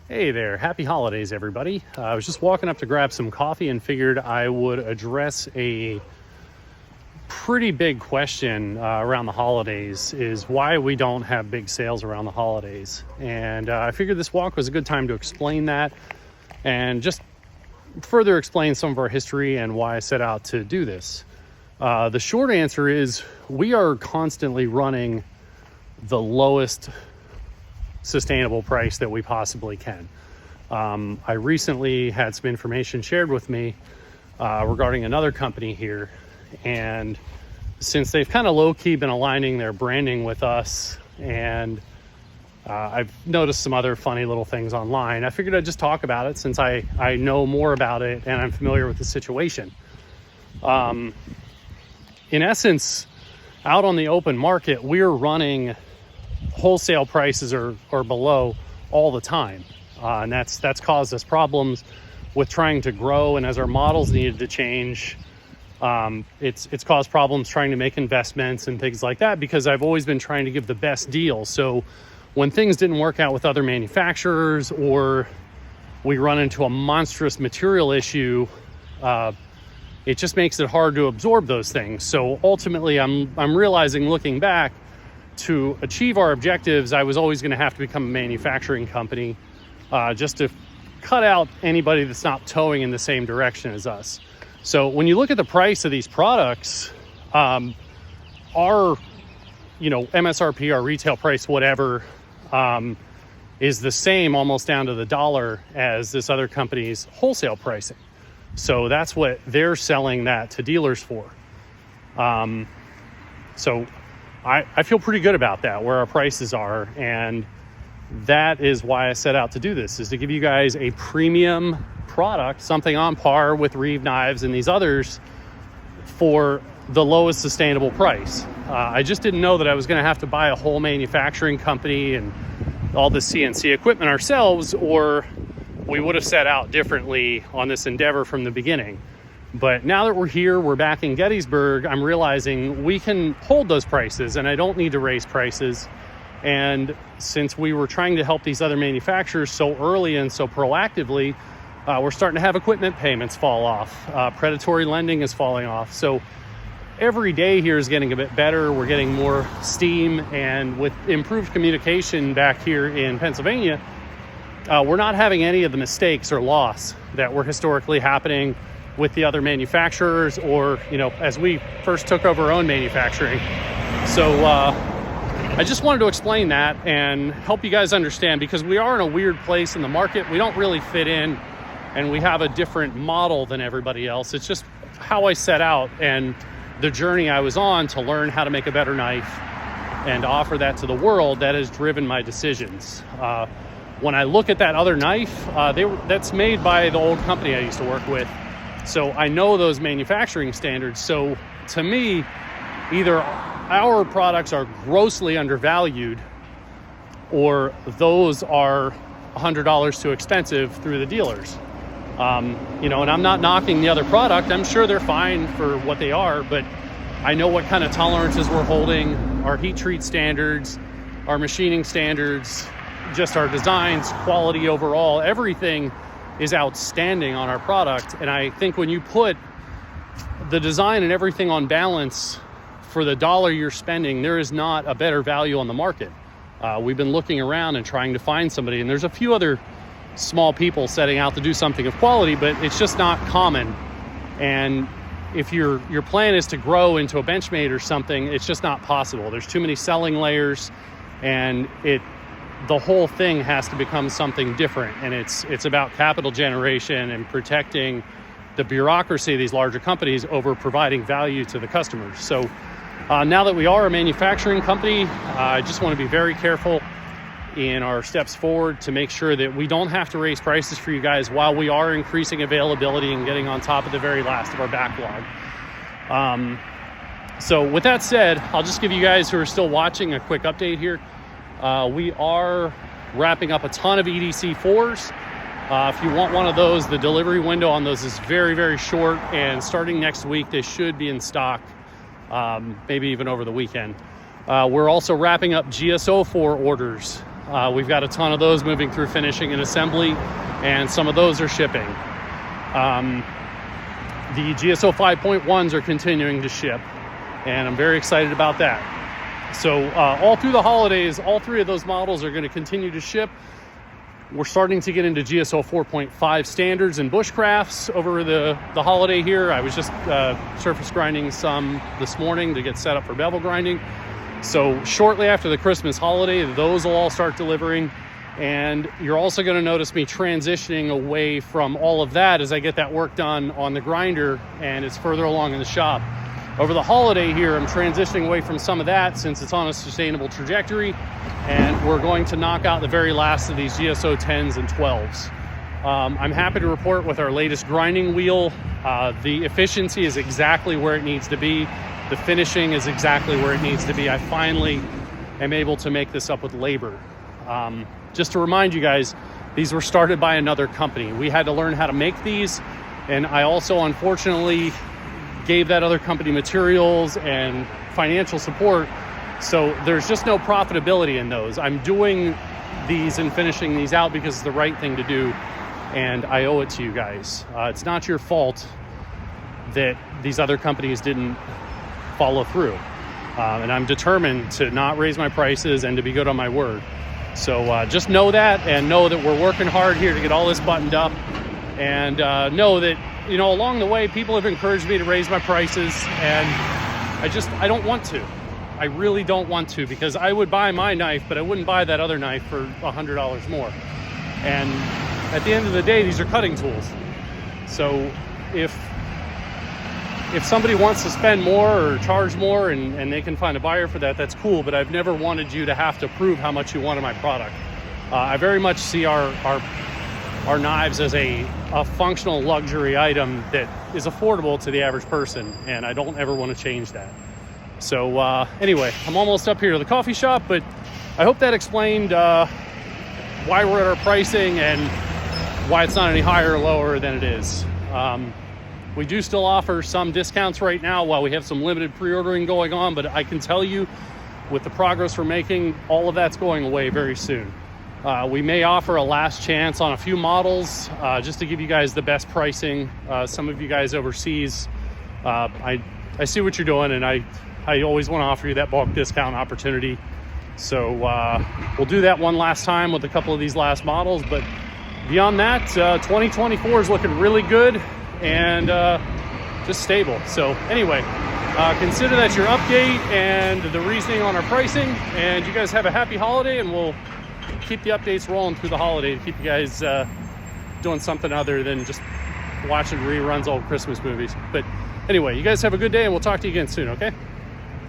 Hey there, happy holidays everybody. I was just walking up to grab some coffee and figured I would address a pretty big question around the holidays, is why we don't have big sales around the holidays. And I figured this walk was a good time to explain that and just further explain some of our history and why I set out to do this. The short answer is we are constantly running the lowest sustainable price that we possibly can. I recently had some information shared with me regarding another company here, and since they've kind of low-key been aligning their branding with us, and I've noticed some other funny little things online, I figured I'd just talk about it since I know more about it and I'm familiar with the situation. In essence, out on the open market, we're running wholesale prices or below all the time, and that's caused us problems with trying to grow. And as our models needed to change, it's caused problems trying to make investments and things like that, because I've always been trying to give the best deal. So when things didn't work out with other manufacturers, or we run into a monstrous material issue, it just makes it hard to absorb those things. So ultimately, I'm realizing, looking back, to achieve our objectives, I was always going to have to become a manufacturing company, just to cut out anybody that's not towing in the same direction as us. So when you look at the price of these products, our MSRP, our retail price, whatever, is the same almost down to the dollar as this other company's wholesale pricing. So that's what they're selling that to dealers for. So I feel pretty good about that, where our prices are, and that is why I set out to do this, is to give you guys a premium product, something on par with Reeve knives and these others, for the lowest sustainable price. I just didn't know that I was going to have to buy a whole manufacturing company and all the CNC equipment ourselves, or we would have set out differently on this endeavor from the beginning. But now that we're here, we're back in Gettysburg, I'm realizing we can hold those prices and I don't need to raise prices. And since we were trying to help these other manufacturers so early and so proactively, we're starting to have equipment payments fall off. Predatory lending is falling off. So every day here is getting a bit better. We're getting more steam, and with improved communication back here in Pennsylvania, we're not having any of the mistakes or loss that were historically happening with the other manufacturers, or as we first took over our own manufacturing. So I just wanted to explain that and help you guys understand, because we are in a weird place in the market. We don't really fit in, and we have a different model than everybody else. It's just how I set out and the journey I was on to learn how to make a better knife and offer that to the world that has driven my decisions. When I look at that other knife, that's made by the old company I used to work with. So I know those manufacturing standards. So to me, either our products are grossly undervalued, or those are $100 too expensive through the dealers. And I'm not knocking the other product. I'm sure they're fine for what they are, but I know what kind of tolerances we're holding, our heat treat standards, our machining standards, just our designs, quality overall, everything is outstanding on our product. And I think when you put the design and everything on balance for the dollar you're spending, there is not a better value on the market. We've been looking around and trying to find somebody, and there's a few other small people setting out to do something of quality, but it's just not common. And if your plan is to grow into a Benchmade or something, it's just not possible. There's too many selling layers, and the whole thing has to become something different. And it's about capital generation and protecting the bureaucracy of these larger companies over providing value to the customers. So now that we are a manufacturing company, I just want to be very careful in our steps forward to make sure that we don't have to raise prices for you guys while we are increasing availability and getting on top of the very last of our backlog. So with that said, I'll just give you guys who are still watching a quick update here. We are wrapping up a ton of EDC4s. If you want one of those, the delivery window on those is very, very short, and starting next week, they should be in stock, maybe even over the weekend. We're also wrapping up GSO4 orders. We've got a ton of those moving through finishing and assembly, and some of those are shipping. The GSO 5.1s are continuing to ship, and I'm very excited about that. So all through the holidays, all three of those models are going to continue to ship. We're starting to get into GSO 4.5 standards and bushcrafts over the holiday here. I was just surface grinding some this morning to get set up for bevel grinding. So shortly after the Christmas holiday, those will all start delivering. And you're also going to notice me transitioning away from all of that as I get that work done on the grinder and it's further along in the shop. Over the holiday here, I'm transitioning away from some of that since it's on a sustainable trajectory, and we're going to knock out the very last of these GSO 10s and 12s. I'm happy to report with our latest grinding wheel, the efficiency is exactly where it needs to be. The finishing is exactly where it needs to be. I finally am able to make this up with labor. Just to remind you guys, these were started by another company. We had to learn how to make these, and I also unfortunately gave that other company materials and financial support, so there's just no profitability in those. I'm doing these and finishing these out because it's the right thing to do, and I owe it to you guys. It's not your fault that these other companies didn't follow through, and I'm determined to not raise my prices and to be good on my word. So just know that, and know that we're working hard here to get all this buttoned up, and know that, you know, along the way, people have encouraged me to raise my prices, and I don't want to. I really don't want to, because I would buy my knife, but I wouldn't buy that other knife for $100 more. And at the end of the day, these are cutting tools. So if somebody wants to spend more or charge more and they can find a buyer for that, that's cool, but I've never wanted you to have to prove how much you wanted my product. I very much see our knives as a functional luxury item that is affordable to the average person, and I don't ever want to change that. So anyway, I'm almost up here to the coffee shop, but I hope that explained why we're at our pricing and why it's not any higher or lower than it is. We do still offer some discounts right now while we have some limited pre-ordering going on, but I can tell you with the progress we're making, all of that's going away very soon. We may offer a last chance on a few models just to give you guys the best pricing. Some of you guys overseas, I see what you're doing, and I always want to offer you that bulk discount opportunity. So we'll do that one last time with a couple of these last models. But beyond that, 2024 is looking really good and just stable. So anyway, consider that your update and the reasoning on our pricing. And you guys have a happy holiday, and we'll keep the updates rolling through the holiday to keep you guys doing something other than just watching reruns of old Christmas movies. But anyway, you guys have a good day, and we'll talk to you again soon, okay?